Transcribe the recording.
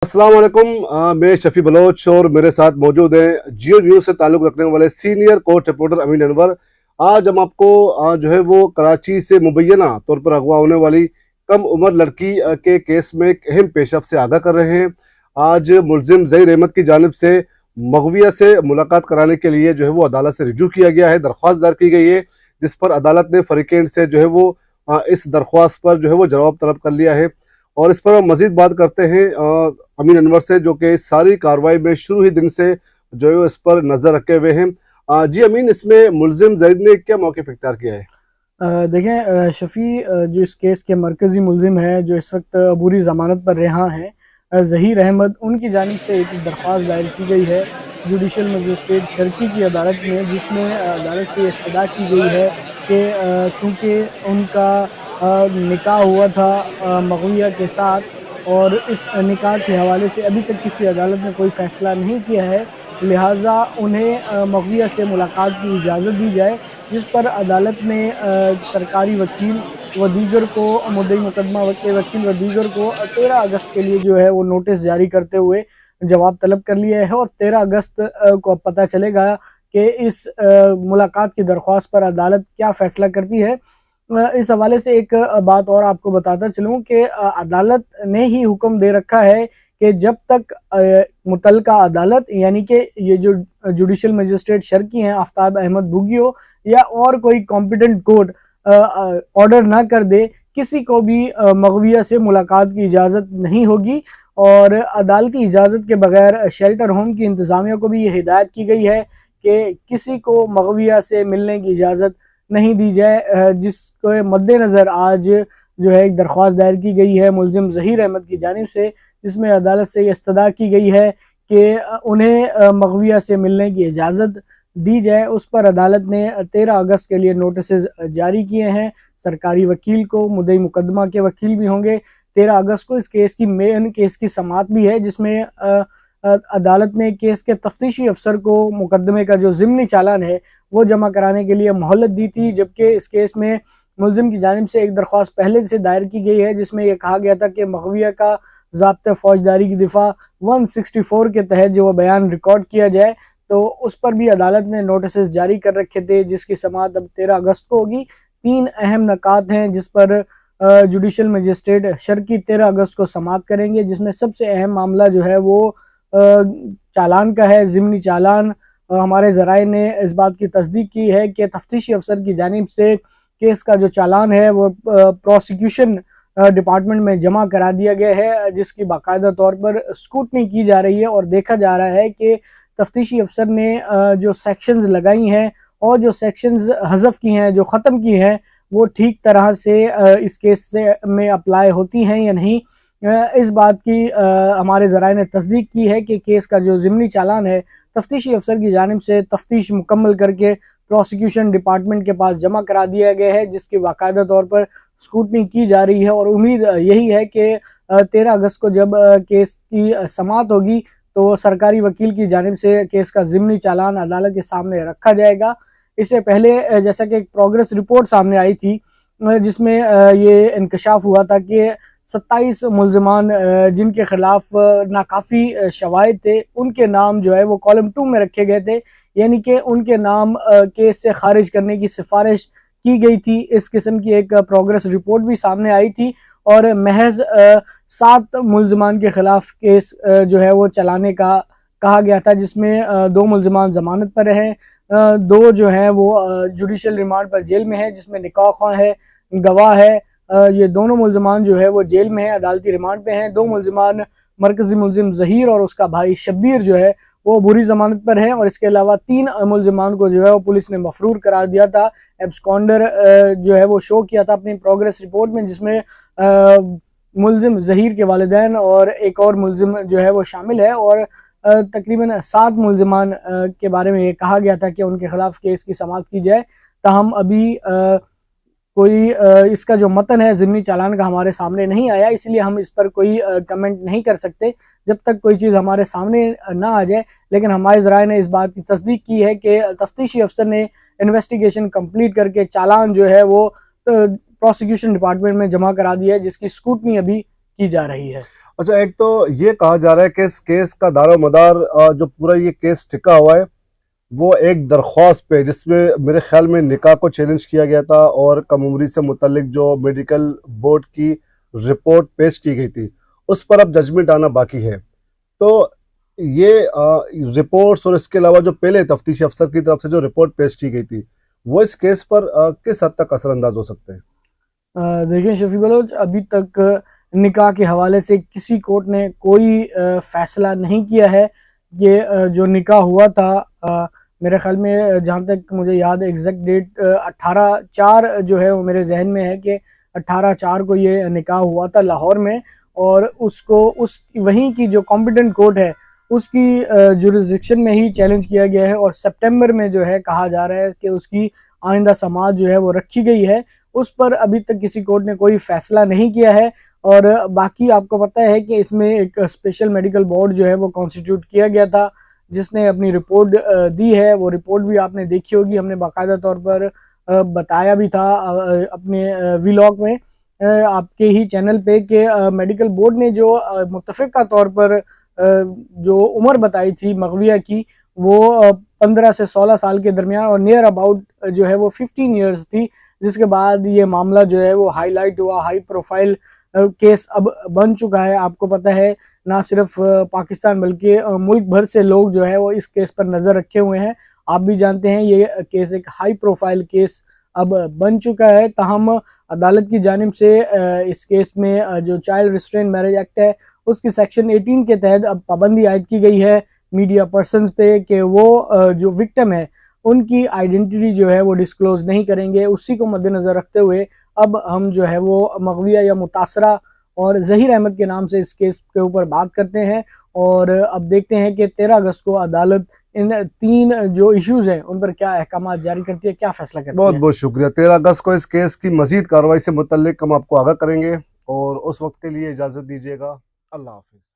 अस्सलाम वालेकुम। मैं शफी बलोच और मेरे साथ मौजूद हैं जियो न्यूज़ से ताल्लुक़ रखने वाले सीनियर कोर्ट रिपोर्टर अमीन अनवर। आज हम आपको जो है वो कराची से मुबैना तौर पर अगवा होने वाली कम उम्र लड़की के केस में एक अहम पेशरफ से आगाह कर रहे हैं। आज मुलजिम ज़हीर अहमद की जानिब से मगविया से मुलाकात कराने के लिए जो है वो अदालत से रिजू किया गया है, दरख्वास्त दायर की गई है, जिस पर अदालत ने फरीकैन से जो है वो इस दरख्वास्त पर जो है वो जवाब तलब कर लिया है। और इस पर हम मजीद बात करते हैं अमीन अनवर से, जो कि इस सारी कार्रवाई में शुरू ही दिन से जो है इस पर नजर रखे हुए हैं। जी अमीन, इसमें मुलजिम ज़हीर ने क्या मौक़िफ़ इख्तियार किया है? देखें शफ़ी, जो इस केस के मरकज़ी मुलजिम है, जो इस वक्त अबूरी ज़मानत पर रिहा हैं, ज़हीर अहमद, उनकी जानिब से एक दरख्वास्त दायर की गई है जुडिशल मजिस्ट्रेट शर्की की अदालत में, जिसमें अदालत से इस्तदा की गई है कि क्योंकि उनका निकाह हुआ था मगविया के साथ और इस निकाह के हवाले से अभी तक किसी अदालत ने कोई फ़ैसला नहीं किया है, लिहाजा उन्हें मगविया से मुलाकात की इजाज़त दी जाए, जिस पर अदालत ने सरकारी वकील व दीगर को, मुद्दई मुकदमा के वकील व दीगर को 13 अगस्त के लिए जो है वो नोटिस जारी करते हुए जवाब तलब कर लिया है। और 13 अगस्त को अब पता चलेगा कि इस मुलाकात की दरख्वास्त पर अदालत क्या फ़ैसला करती है। इस हवाले से एक बात और आपको बताता चलूँ कि अदालत ने ही हुक्म दे रखा है कि जब तक मुतल्लिका अदालत, यानी कि ये जो जुडिशल मजिस्ट्रेट शर्की हैं आफ्ताब अहमद बुगियो, या और कोई कॉम्पिटेंट कोर्ट ऑर्डर ना कर दे, किसी को भी मगविया से मुलाकात की इजाज़त नहीं होगी। और अदालती इजाज़त के बगैर शेल्टर होम की इंतज़ामिया को भी ये हिदायत की गई है कि किसी को मगविया से मिलने की इजाज़त नहीं दी जाए, जिसके मद्देनज़र आज जो है एक दरख्वास्त दायर की गई है मुलजिम ज़हीर अहमद की जानिब से, जिसमें अदालत से ये इस्तदा की गई है कि उन्हें मगविया से मिलने की इजाज़त दी जाए। उस पर अदालत ने 13 अगस्त के लिए नोटिस जारी किए हैं। सरकारी वकील को, मुद्दई मुकदमा के वकील भी होंगे 13 अगस्त को। इस केस की मेन केस की समाअत भी है, जिसमें अदालत ने केस के तफ्तीशी अफसर को मुकदमे का जो ज़िमनी चालान है वो जमा कराने के लिए मोहलत दी थी, जबकि इस केस में मुलजिम की जानिब से एक दरख्वास्त पहले से दायर की गई है, जिसमें यह कहा गया था कि मगविया का ज़ाब्ता फ़ौजदारी की दिफ़ा 164 के तहत जो बयान रिकॉर्ड किया जाए, तो उस पर भी अदालत ने नोटिस जारी कर रखे थे, जिसकी समाअत अब 13 अगस्त को होगी। 3 अहम नकात हैं जिस पर जुडिशल मजिस्ट्रेट शर्की 13 अगस्त को समाअत करेंगे, जिसमें सबसे अहम मामला जो है वो चालान का है, ज़िमनी चालान। हमारे ज़राए ने इस बात की तस्दीक की है कि तफ्तीशी अफसर की जानिब से केस का जो चालान है वो प्रोसिक्यूशन डिपार्टमेंट में जमा करा दिया गया है, जिसकी बाकायदा तौर पर स्क्रूटनी की जा रही है और देखा जा रहा है कि तफ्तीशी अफसर ने जो सेक्शंस लगाई हैं और जो सेक्शंस हज़फ की हैं, जो ख़त्म की हैं, वो ठीक तरह से इस केस से में अप्लाई होती हैं या नहीं। इस बात की हमारे ज़राए ने तस्दीक की है कि केस का जो ज़िमनी चालान है तफ्तीशी अफसर की जानिब से तफ्तीश मुकम्मल करके प्रोसिक्यूशन डिपार्टमेंट के पास जमा करा दिया गया है, जिसकी बाकायदा तौर पर स्क्रूटनी की जा रही है। और उम्मीद यही है कि 13 अगस्त को जब केस की समाअत होगी तो सरकारी वकील की जानिब से केस का ज़िमनी चालान अदालत के सामने रखा जाएगा। इससे पहले जैसा कि एक प्रोग्रेस रिपोर्ट सामने आई थी, जिसमें ये इंकशाफ हुआ था कि 27 मुलजमान जिनके खिलाफ नाकाफ़ी शवाहिद थे, उनके नाम जो है वो कॉलम 2 में रखे गए थे, यानी कि उनके नाम केस से खारिज करने की सिफारिश की गई थी। इस किस्म की एक प्रोग्रेस रिपोर्ट भी सामने आई थी और महज 7 मुलजमान के खिलाफ केस जो है वो चलाने का कहा गया था, जिसमें 2 मुलजमान जमानत पर हैं, 2 जो हैं वो जुडिशल रिमांड पर जेल में है, जिसमें निकाह ख़्वाह है, गवाह है। ये दोनों मुलजमान जो है वो जेल में हैं, अदालती रिमांड पे हैं। 2 मुलजमान मरकज़ी मुलजिम ज़हीर और उसका भाई शब्बीर जो है वो बुरी ज़मानत पर हैं, और इसके अलावा 3 मुलजमान को जो है वो पुलिस ने मफरूर करार दिया था। एब्सकॉन्डर जो है वो शो किया था अपनी प्रोग्रेस रिपोर्ट में, जिसमें मुलजिम ज़हीर के वालिदैन और एक और मुलजिम जो है वो शामिल है। और तकरीबन 7 मुलजमान के बारे में ये कहा गया था कि उनके खिलाफ केस की समाअत की जाए। ताहम अभी कोई इसका जो मतन है ज़िमनी चालान का हमारे सामने नहीं आया, इसलिए हम इस पर कोई कमेंट नहीं कर सकते जब तक कोई चीज़ हमारे सामने ना आ जाए। लेकिन हमारे ज़राए ने इस बात की तस्दीक की है कि तफ्तीशी अफसर ने इन्वेस्टिगेशन कंप्लीट करके चालान जो है वो प्रोसिक्यूशन डिपार्टमेंट में जमा करा दिया है, जिसकी स्क्रूटनी अभी की जा रही है। अच्छा, एक तो ये कहा जा रहा है कि इस केस का दारोमदार जो पूरा ये केस टिका हुआ है वो एक दरख्वास्त पे, जिसमें मेरे ख्याल में निकाह को चैलेंज किया गया था और कम उम्री से मुतल्लिक जो मेडिकल बोर्ड की रिपोर्ट पेश की गई थी उस पर अब जजमेंट आना बाकी है। तो ये रिपोर्ट्स और इसके अलावा जो पहले तफ्तीशी अफसर की तरफ से जो रिपोर्ट पेश की गई थी वो इस केस पर किस हद तक असरअंदाज हो सकते हैं? देखिए शफी बलोच, अभी तक निकाह के हवाले से किसी कोर्ट ने कोई फैसला नहीं किया है। ये जो निकाह हुआ था, मेरे ख्याल में जहाँ तक मुझे याद है एग्जैक्ट डेट 18/4 जो है वो मेरे जहन में है कि 18/4 को ये निकाह हुआ था लाहौर में। और उसको उस वहीं की जो कॉम्पिटेंट कोर्ट है उसकी जुरिस्डिक्शन में ही चैलेंज किया गया है। और सितंबर में जो है कहा जा रहा है कि उसकी आइंदा समाअत जो है वो रखी गई है। उस पर अभी तक किसी कोर्ट ने कोई फैसला नहीं किया है। और बाकी आपको पता है कि इसमें एक स्पेशल मेडिकल बोर्ड जो है वो कॉन्स्टिट्यूट किया गया था, जिसने अपनी रिपोर्ट दी है। वो रिपोर्ट भी आपने देखी होगी, हमने बाकायदा तौर पर बताया भी था अपने व्लॉग में आपके ही चैनल पे कि मेडिकल बोर्ड ने जो मुत्तफ़िक़ा तौर पर जो उम्र बताई थी मगविया की, वो 15 से 16 साल के दरमियान और नियर अबाउट जो है वो 15 ईयर्स थी। जिसके बाद ये मामला जो है वो हाईलाइट हुआ, हाई प्रोफाइल केस अब बन चुका है। आपको पता है ना सिर्फ पाकिस्तान बल्कि मुल्क भर से लोग जो है वो इस केस पर नज़र रखे हुए हैं। आप भी जानते हैं ये केस एक हाई प्रोफाइल केस अब बन चुका है। ताहम अदालत की जानिब से इस केस में जो चाइल्ड रिस्ट्रेंट मैरिज एक्ट है उसकी सेक्शन 18 के तहत अब पाबंदी आयद की गई है मीडिया पर्सनस पे कि वो जो विक्टिम है उनकी आइडेंटिटी जो है वो डिस्क्लोज नहीं करेंगे। उसी को मद्देनज़र रखते हुए अब हम जो है वो मगविया या मुतासरा और ज़हीर अहमद के नाम से इस केस के ऊपर बात करते हैं। और अब देखते हैं कि 13 अगस्त को अदालत इन 3 जो इश्यूज़ हैं उन पर क्या अहकाम जारी करती है, क्या फैसला करती बहुत है। बहुत शुक्रिया। 13 अगस्त को इस केस की मजीद कार्रवाई से मुतल्लिक हम आपको आगाह करेंगे और उस वक्त के लिए इजाज़त दीजिएगा। अल्लाह हाफिज़।